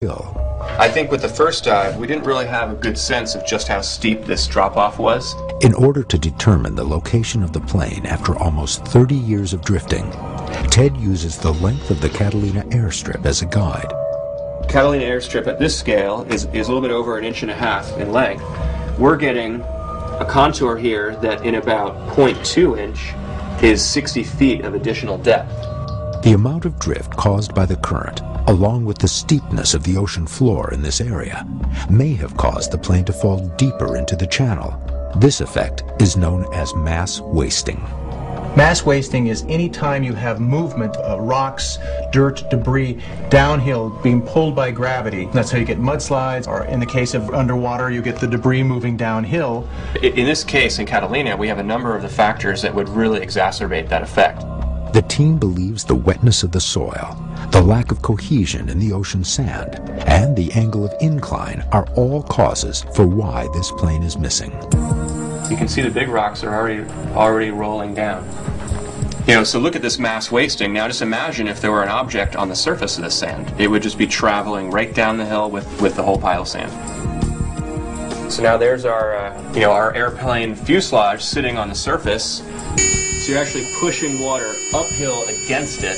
hill. I think with the first dive, we didn't really have a good sense of just how steep this drop-off was. In order to determine the location of the plane after almost 30 years of drifting, Ted uses the length of the Catalina airstrip as a guide. Catalina airstrip at this scale is a little bit over 1.5 inches in length. We're getting a contour here that in about 0.2 inch is 60 feet of additional depth. The amount of drift caused by the current, along with the steepness of the ocean floor in this area, may have caused the plane to fall deeper into the channel. This effect is known as mass wasting. Mass wasting is any time you have movement of rocks, dirt, debris downhill being pulled by gravity. That's how you get mudslides, or in the case of underwater, you get the debris moving downhill. In this case, in Catalina, we have a number of the factors that would really exacerbate that effect. The team believes the wetness of the soil, the lack of cohesion in the ocean sand, and the angle of incline are all causes for why this plane is missing. You can see the big rocks are already rolling down. So look at this mass wasting. Now just imagine if there were an object on the surface of the sand. It would just be traveling right down the hill with the whole pile of sand. So now there's our airplane fuselage sitting on the surface. So you're actually pushing water uphill against it,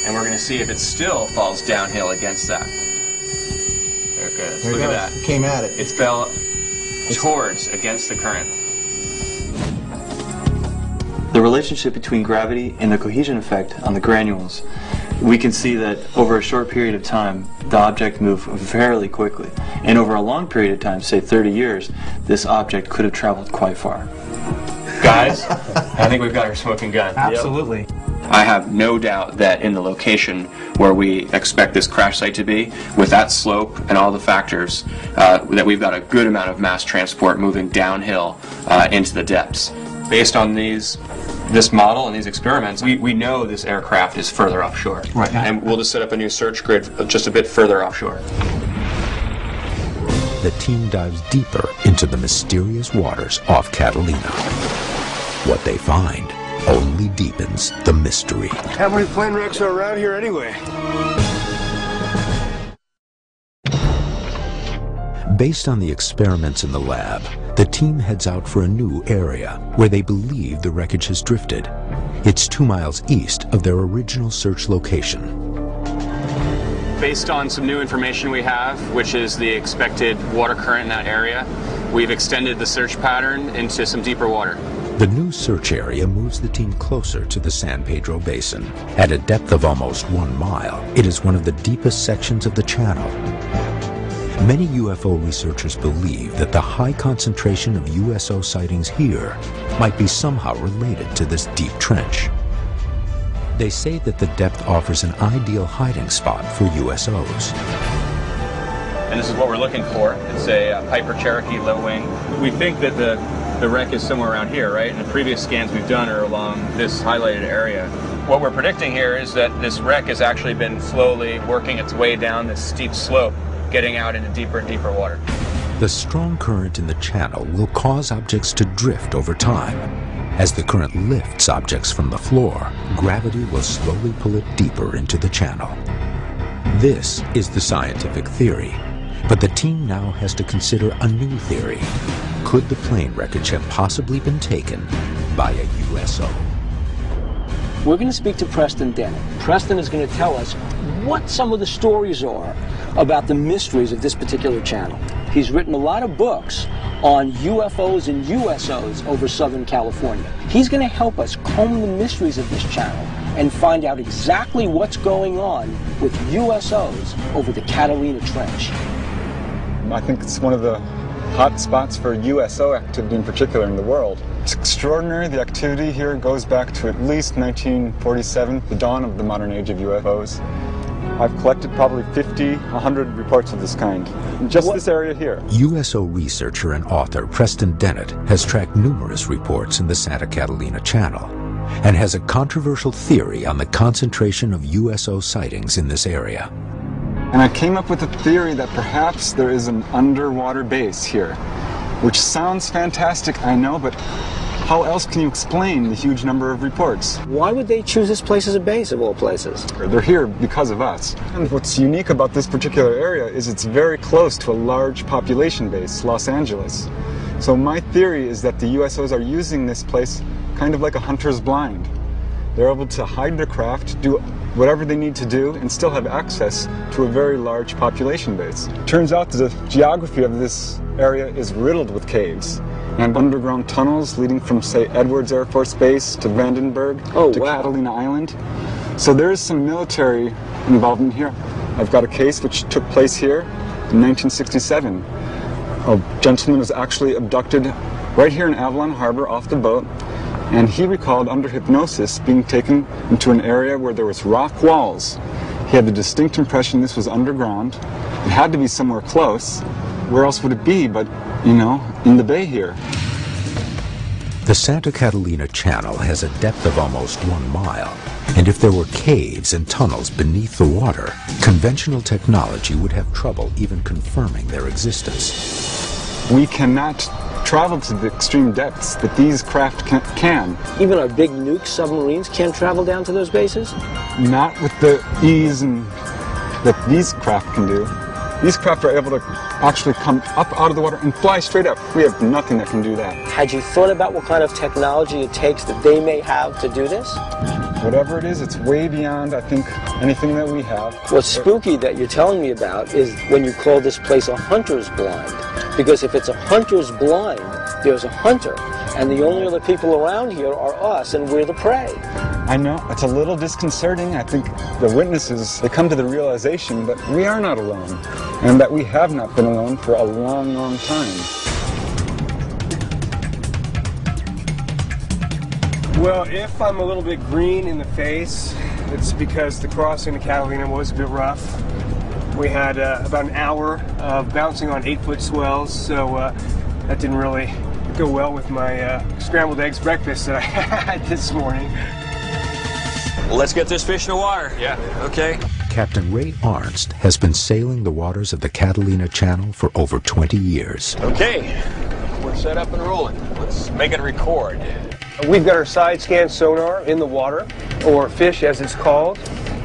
and we're going to see if it still falls downhill against that. There it goes. Look at that. It came at it. It fell towards against the current. The relationship between gravity and the cohesion effect on the granules, we can see that over a short period of time, the object moved fairly quickly. And over a long period of time, say 30 years, this object could have traveled quite far. Guys, I think we've got our smoking gun. Absolutely. Yep. I have no doubt that in the location where we expect this crash site to be, with that slope and all the factors, that we've got a good amount of mass transport moving downhill into the depths. Based on this model and these experiments, we know this aircraft is further offshore. Right. And we'll just set up a new search grid just a bit further offshore. The team dives deeper into the mysterious waters off Catalina. What they find only deepens the mystery. How many plane wrecks are around here anyway? Based on the experiments in the lab, the team heads out for a new area where they believe the wreckage has drifted. It's 2 miles east of their original search location. Based on some new information we have, which is the expected water current in that area, we've extended the search pattern into some deeper water. The new search area moves the team closer to the San Pedro Basin. At a depth of almost 1 mile, it is one of the deepest sections of the channel. Many UFO researchers believe that the high concentration of USO sightings here might be somehow related to this deep trench. They say that the depth offers an ideal hiding spot for USOs. And this is what we're looking for. It's a Piper Cherokee low wing. We think that the wreck is somewhere around here, right? And the previous scans we've done are along this highlighted area. What we're predicting here is that this wreck has actually been slowly working its way down this steep slope, getting out into deeper and deeper water. The strong current in the channel will cause objects to drift over time. As the current lifts objects from the floor, gravity will slowly pull it deeper into the channel. This is the scientific theory, but the team now has to consider a new theory. Could the plane wreckage have possibly been taken by a USO? We're going to speak to Preston Dennett. Preston is going to tell us what some of the stories are about the mysteries of this particular channel. He's written a lot of books on UFOs and USOs over Southern California. He's going to help us comb the mysteries of this channel and find out exactly what's going on with USOs over the Catalina Trench. I think it's one of the hot spots for USO activity in particular in the world. It's extraordinary. The activity here goes back to at least 1947, the dawn of the modern age of UFOs. I've collected probably 50, 100 reports of this kind in just this area here. USO researcher and author Preston Dennett has tracked numerous reports in the Santa Catalina Channel and has a controversial theory on the concentration of USO sightings in this area. And I came up with a theory that perhaps there is an underwater base here, which sounds fantastic, I know, but how else can you explain the huge number of reports? Why would they choose this place as a base of all places? They're here because of us. And what's unique about this particular area is it's very close to a large population base, Los Angeles. So my theory is that the USOs are using this place kind of like a hunter's blind. They're able to hide their craft, do whatever they need to do, and still have access to a very large population base. Turns out that the geography of this area is riddled with caves and underground tunnels leading from, say, Edwards Air Force Base to Vandenberg to Catalina Island. So there is some military involvement here. I've got a case which took place here in 1967. A gentleman was actually abducted right here in Avalon Harbor off the boat, and he recalled under hypnosis being taken into an area where there was rock walls. He had the distinct impression this was underground. It had to be somewhere close. Where else would it be but, you know, in the bay here? The Santa Catalina Channel has a depth of almost 1 mile, and if there were caves and tunnels beneath the water, conventional technology would have trouble even confirming their existence. We cannot travel to the extreme depths that these craft can. Even our big nuke submarines can't travel down to those bases? Not with the ease that these craft can do. These craft are able to actually come up out of the water and fly straight up. We have nothing that can do that. Had you thought about what kind of technology it takes that they may have to do this? Whatever it is, it's way beyond, I think, anything that we have. What's spooky that you're telling me about is when you call this place a hunter's blind. Because if it's a hunter's blind, there's a hunter. And the only other people around here are us, and we're the prey. I know, it's a little disconcerting. I think the witnesses, they come to the realization that we are not alone, and that we have not been alone for a long, long time. Well, if I'm a little bit green in the face, it's because the crossing to Catalina was a bit rough. We had about an hour of bouncing on 8-foot swells, so that didn't really go well with my scrambled eggs breakfast that I had this morning. Well, let's get this fish in the water. Yeah. Okay. Captain Ray Arnst has been sailing the waters of the Catalina Channel for over 20 years. Okay. We're set up and rolling. Let's make it record. We've got our side scan sonar in the water, or fish as it's called,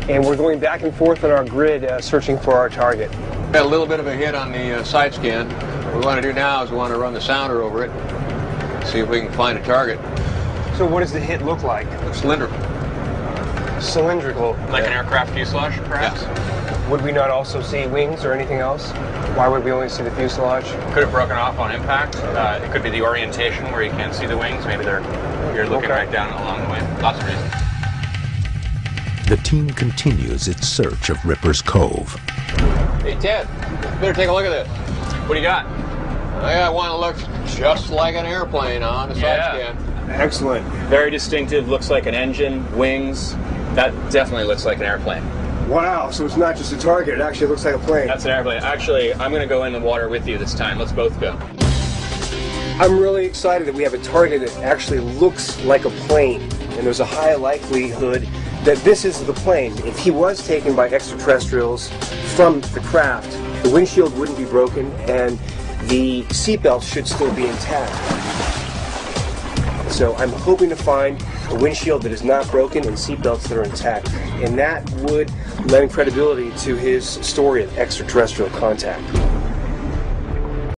and we're going back and forth on our grid searching for our target. Got a little bit of a hit on the side scan. What we want to do now is we want to run the sounder over it, see if we can find a target. So what does the hit look like? Cylindrical. Cylindrical. Like an aircraft fuselage, perhaps? Yes. Would we not also see wings or anything else? Why would we only see the fuselage? Could have broken off on impact. It could be the orientation where you can't see the wings. Maybe you're looking right down along the way. Lots of reasons. The team continues its search of Ripper's Cove. Hey, Ted, better take a look at this. What do you got? I got one that looks just like an airplane on the side scan. Excellent. Very distinctive. Looks like an engine, wings. That definitely looks like an airplane. Wow, so it's not just a target, it actually looks like a plane. That's an airplane. Actually, I'm going to go in the water with you this time. Let's both go. I'm really excited that we have a target that actually looks like a plane, and there's a high likelihood that this is the plane. If he was taken by extraterrestrials from the craft, the windshield wouldn't be broken and the seatbelt should still be intact. So I'm hoping to find a windshield that is not broken and seatbelts that are intact. And that would lend credibility to his story of extraterrestrial contact.